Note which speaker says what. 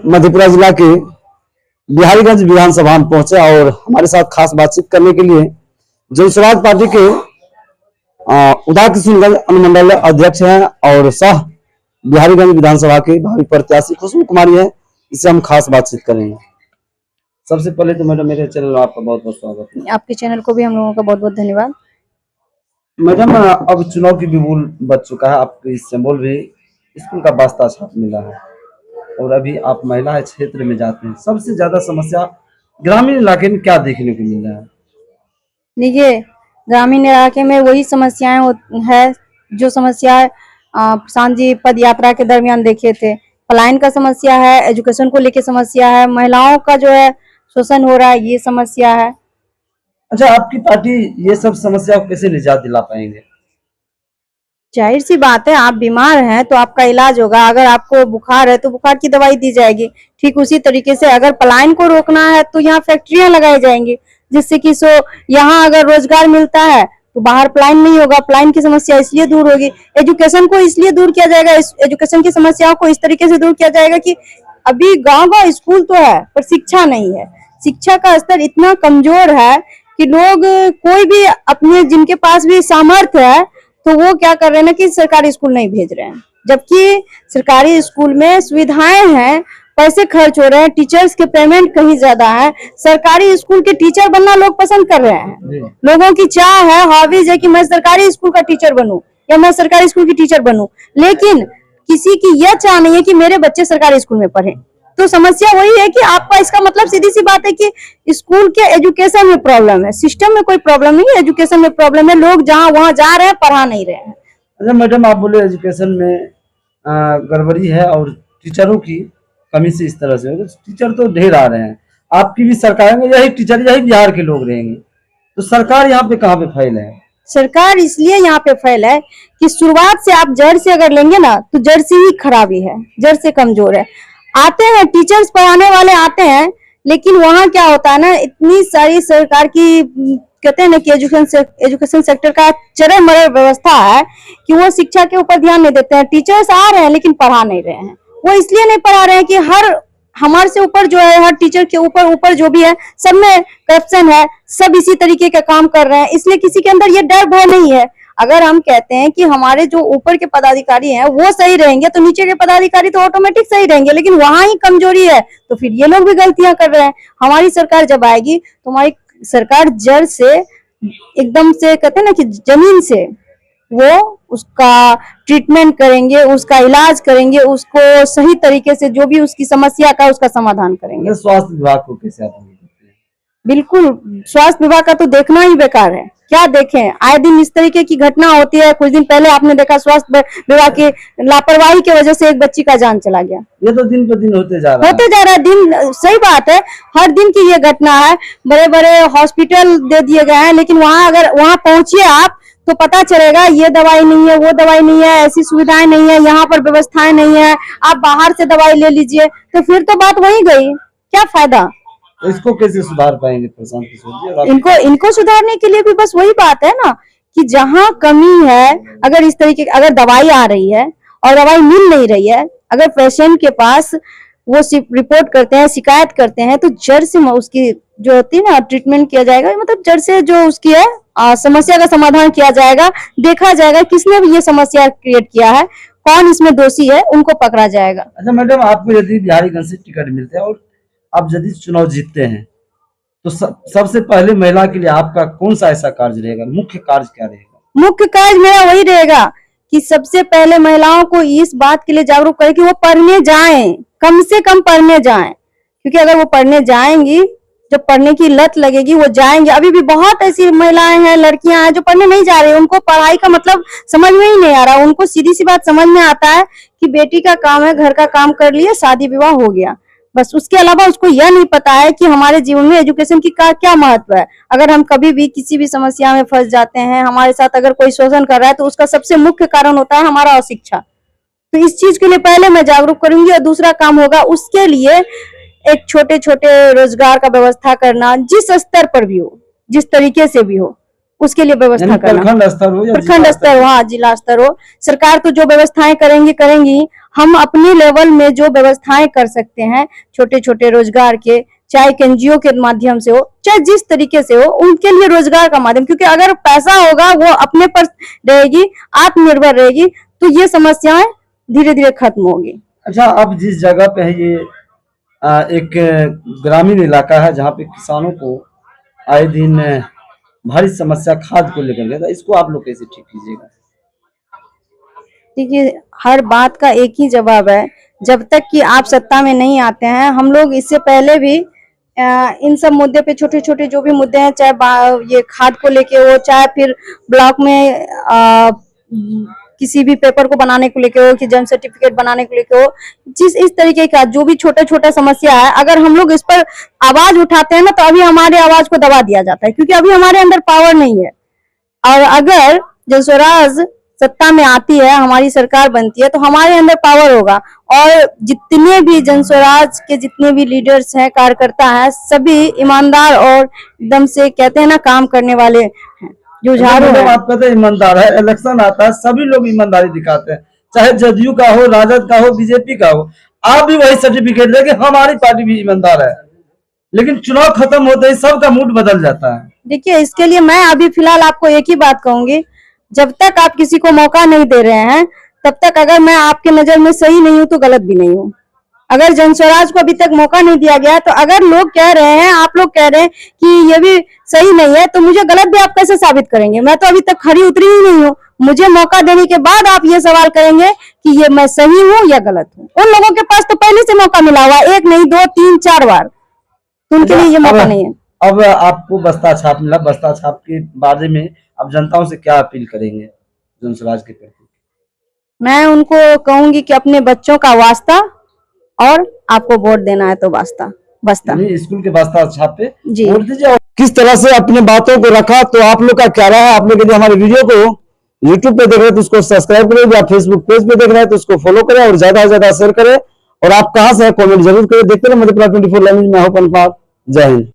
Speaker 1: मधेपुरा जिला के बिहारीगंज विधानसभा में पहुंचे और हमारे साथ खास बातचीत करने के लिए जनसुराज पार्टी के उदा किशनगंज अनुमंडल अध्यक्ष हैं और सह बिहारीगंज विधानसभा के भावी प्रत्याशी खुशबू कुमारी है। इससे हम खास बातचीत करेंगे। सबसे पहले तो मैडम मेरे चैनल में आपका बहुत बहुत स्वागत है।
Speaker 2: आपके चैनल को भी हम लोगों का बहुत बहुत धन्यवाद।
Speaker 1: मैडम अब चुनाव की बिगुल बच चुका है, आपके सिंबल भी स्कूल का वास्ता छाप मिला है और अभी आप महिला क्षेत्र में जाते हैं। सबसे ज्यादा समस्या ग्रामीण इलाके में क्या देखने को मिल रहा है?
Speaker 2: देखिए, ग्रामीण इलाके में वही समस्याएं है जो समस्या प्रशांत जी पद यात्रा के दरमियान देखे थे। पलायन का समस्या है, एजुकेशन को लेके समस्या है, महिलाओं का जो है शोषण हो रहा है, ये समस्या है।
Speaker 1: अच्छा, आपकी पार्टी ये सब समस्या को कैसे निजात दिला पाएंगे?
Speaker 2: जाहिर सी बात है, आप बीमार हैं तो आपका इलाज होगा। अगर आपको बुखार है तो बुखार की दवाई दी जाएगी। ठीक उसी तरीके से अगर पलायन को रोकना है तो यहाँ फैक्ट्रियां लगाई जाएंगी, जिससे कि यहाँ अगर रोजगार मिलता है तो बाहर पलायन नहीं होगा। पलायन की समस्या इसलिए दूर होगी। एजुकेशन को इसलिए दूर किया जाएगा, एजुकेशन की समस्याओं को इस तरीके से दूर किया जाएगा कि अभी गाँव स्कूल तो है पर शिक्षा नहीं है। शिक्षा का स्तर इतना कमजोर है कि लोग कोई भी अपने जिनके पास भी सामर्थ्य है तो वो क्या कर रहे हैं ना कि सरकारी स्कूल नहीं भेज रहे हैं, जबकि सरकारी स्कूल में सुविधाएं हैं, पैसे खर्च हो रहे हैं, टीचर्स के पेमेंट कहीं ज्यादा है। सरकारी स्कूल के टीचर बनना लोग पसंद कर रहे हैं। लोगों की चाह है, हॉबीज है कि मैं सरकारी स्कूल का टीचर बनूं या मैं सरकारी स्कूल की टीचर बनूं, लेकिन किसी की यह चाह नहीं है कि मेरे बच्चे सरकारी स्कूल में पढ़े। तो समस्या वही है कि आपका इसका मतलब सीधी सी बात है कि स्कूल के एजुकेशन में प्रॉब्लम है, सिस्टम में कोई प्रॉब्लम नहीं है, एजुकेशन में प्रॉब्लम है। लोग जहाँ वहाँ जा रहे हैं, पढ़ा नहीं रहे हैं।
Speaker 1: अच्छा मैडम, आप बोले एजुकेशन में गड़बड़ी है और टीचरों की कमी से इस तरह से, टीचर तो ढेर आ रहे हैं, आपकी भी सरकार में यही टीचर यही बिहार के लोग रहेंगे, तो सरकार यहाँ पे कहाँ पे फेल है?
Speaker 2: सरकार इसलिए यहाँ पे फेल है कि शुरुआत से आप जड़ से अगर लेंगे ना तो जड़ से ही खराबी है, जड़ से कमजोर है। आते हैं टीचर्स, पढ़ाने वाले आते हैं, लेकिन वहाँ क्या होता है ना, इतनी सारी सरकार की कहते हैं ना कि एजुकेशन सेक्टर का चरम मरम व्यवस्था है कि वो शिक्षा के ऊपर ध्यान नहीं देते हैं। टीचर्स आ रहे हैं लेकिन पढ़ा नहीं रहे हैं। वो इसलिए नहीं पढ़ा रहे हैं कि हमारे से ऊपर जो है, हर टीचर के ऊपर जो भी है, सब में करप्शन है, सब इसी तरीके का काम कर रहे हैं, इसलिए किसी के अंदर ये डर भय नहीं है। अगर हम कहते हैं कि हमारे जो ऊपर के पदाधिकारी हैं वो सही रहेंगे तो नीचे के पदाधिकारी तो ऑटोमेटिक सही रहेंगे, लेकिन वहां ही कमजोरी है तो फिर ये लोग भी गलतियां कर रहे हैं। हमारी सरकार जब आएगी तो हमारी सरकार जड़ से एकदम से कहते हैं ना कि जमीन से वो उसका ट्रीटमेंट करेंगे, उसका इलाज करेंगे, उसको सही तरीके से जो भी उसकी समस्या का उसका समाधान करेंगे।
Speaker 1: स्वास्थ्य विभाग को कैसे आप देखते हैं?
Speaker 2: बिल्कुल, स्वास्थ्य विभाग का तो देखना ही बेकार है। क्या देखें, आए दिन इस तरीके की घटना होती है। कुछ दिन पहले आपने देखा स्वास्थ्य विभाग की लापरवाही की वजह से एक बच्ची का जान चला गया।
Speaker 1: ये तो दिन पे दिन होते जा रहा है
Speaker 2: दिन। सही बात है, हर दिन की ये घटना है। बड़े बड़े हॉस्पिटल दे दिए गए हैं, लेकिन अगर वहाँ पहुंचिए आप तो पता चलेगा ये दवाई नहीं है, वो दवाई नहीं है, ऐसी सुविधाएं नहीं है, यहाँ पर व्यवस्थाएं नहीं है, आप बाहर से दवाई ले लीजिए, तो फिर तो बात वही गई, क्या फायदा?
Speaker 1: तो इसको कैसे सुधार पाएंगे प्रशांत किशोर जी?
Speaker 2: इनको सुधारने के लिए भी बस वही बात है ना कि जहाँ कमी है, अगर इस तरीके अगर दवाई आ रही है और दवाई मिल नहीं रही है, अगर पेशेंट के पास वो रिपोर्ट करते हैं, शिकायत करते हैं, तो जड़ से उसकी जो होती है ना ट्रीटमेंट किया जाएगा, मतलब जड़ से जो उसकी है समस्या का समाधान किया जाएगा। देखा जाएगा किसने भी ये समस्या क्रिएट किया है, कौन इसमें दोषी है, उनको पकड़ा जाएगा।
Speaker 1: अच्छा मैडम, आपको यदि बिहारीगंज से टिकट मिलते हैं और आप यदि चुनाव जीतते हैं तो सबसे पहले महिला के लिए आपका कौन सा ऐसा कार्य रहेगा, मुख्य कार्य क्या रहेगा?
Speaker 2: मुख्य कार्य मेरा वही रहेगा कि सबसे पहले महिलाओं को इस बात के लिए जागरूक करें कि वो पढ़ने जाएं, कम से कम पढ़ने जाएं, क्योंकि अगर वो पढ़ने जाएंगी, जब पढ़ने की लत लगेगी वो जाएंगे। अभी भी बहुत ऐसी महिलाएं हैं, लड़कियां हैं जो पढ़ने नहीं जा रही, उनको पढ़ाई का मतलब समझ में ही नहीं आ रहा। उनको सीधी सी बात समझ में आता है कि बेटी का काम है, घर का काम कर लिया, शादी विवाह हो गया, बस। उसके अलावा उसको यह नहीं पता है कि हमारे जीवन में एजुकेशन की क्या महत्व है। अगर हम कभी भी किसी भी समस्या में फंस जाते हैं, हमारे साथ अगर कोई शोषण कर रहा है, तो उसका सबसे मुख्य कारण होता है हमारा अशिक्षा। तो इस चीज के लिए पहले मैं जागरूक करूंगी और दूसरा काम होगा उसके लिए एक छोटे छोटे रोजगार का व्यवस्था करना, जिस स्तर पर भी हो, जिस तरीके से भी हो, उसके लिए व्यवस्था
Speaker 1: यानी
Speaker 2: करना।
Speaker 1: प्रखंड स्तर हो या
Speaker 2: प्रखंड
Speaker 1: जिला
Speaker 2: स्तर हो, हाँ जिला स्तर हो, सरकार तो जो व्यवस्थाएं करेंगी, हम अपने लेवल में जो व्यवस्थाएं कर सकते हैं छोटे छोटे रोजगार के, चाहे एनजीओ के माध्यम से हो, चाहे जिस तरीके से हो, उनके लिए रोजगार का माध्यम, क्योंकि अगर पैसा होगा वो अपने पर रहेगी, आत्मनिर्भर रहेगी, तो ये समस्याएं धीरे धीरे खत्म होगी।
Speaker 1: अच्छा, अब जिस जगह पे है ये एक ग्रामीण इलाका है जहाँ पे किसानों को आए दिन भारी समस्या खाद को लेकर के, तो इसको आप लोग कैसे ठीक कीजिएगा?
Speaker 2: देखिए, हर बात का एक ही जवाब है, जब तक कि आप सत्ता में नहीं आते हैं। हम लोग इससे पहले भी इन सब मुद्दे पे, छोटे छोटे जो भी मुद्दे हैं, चाहे ये खाद को लेके हो, चाहे फिर ब्लॉक में किसी भी पेपर को बनाने को लेके हो, कि जन्म सर्टिफिकेट बनाने को लेके हो, जिस इस तरीके का जो भी छोटा छोटा समस्या है, अगर हम लोग इस पर आवाज उठाते हैं ना, तो अभी हमारे आवाज को दबा दिया जाता है, क्योंकि अभी हमारे अंदर पावर नहीं है। और अगर जनस्वराज सत्ता में आती है, हमारी सरकार बनती है, तो हमारे अंदर पावर होगा, और जितने भी जनस्वराज के जितने भी लीडर्स हैं, कार्यकर्ता हैं, सभी ईमानदार और एकदम से कहते हैं ना, काम करने वाले हैं, जुझारू हैं।
Speaker 1: आप कहते हैं ईमानदार है, इलेक्शन आता है सभी लोग ईमानदारी दिखाते हैं, चाहे जदयू का हो, राजद का हो, बीजेपी का हो, आप भी वही सर्टिफिकेट दे कि हमारी पार्टी भी ईमानदार है, लेकिन चुनाव खत्म होते ही सबका मूड बदल जाता है।
Speaker 2: देखिए, इसके लिए मैं अभी फिलहाल आपको एक ही बात कहूंगी, जब तक आप किसी को मौका नहीं दे रहे हैं, तब तक अगर मैं आपके नजर में सही नहीं हूं तो गलत भी नहीं हूं। अगर जनस्वराज को अभी तक मौका नहीं दिया गया, तो अगर लोग कह रहे हैं, आप लोग कह रहे हैं कि ये भी सही नहीं है, तो मुझे गलत भी आप कैसे साबित करेंगे? मैं तो अभी तक खरी उतरी ही नहीं हूँ। मुझे मौका देने के बाद आप ये सवाल करेंगे कि ये मैं सही हूँ या गलत हूँ। उन लोगों के पास तो पहले से मौका मिला हुआ, एक नहीं, 2, 3, 4 बार, तो उनके लिए ये मौका नहीं है।
Speaker 1: अब आपको बस्ता छाप मिला, बस्ता छाप के बारे में अब जनताओं से क्या अपील करेंगे जनस्वराज के प्रति? मैं
Speaker 2: उनको कहूंगी कि अपने बच्चों का वास्ता, और आपको वोट देना है तो बस्ता
Speaker 1: स्कूल के बस्ता छाप पे
Speaker 2: जी
Speaker 1: वोट दीजिए। किस तरह से अपने बातों को रखा, तो आप लोग का क्या रहा है? आप लोग यदि हमारे वीडियो को यूट्यूब पे देख रहे हैं तो उसको सब्सक्राइब करें, या फेसबुक पेज पे देख रहे हैं तो उसको फॉलो करें, और ज्यादा से ज्यादा शेयर करें, और आप कहां से कमेंट जरूर करें। देखते रहे मधेपुरा 24 लैंग्वेज में। जय हिंद।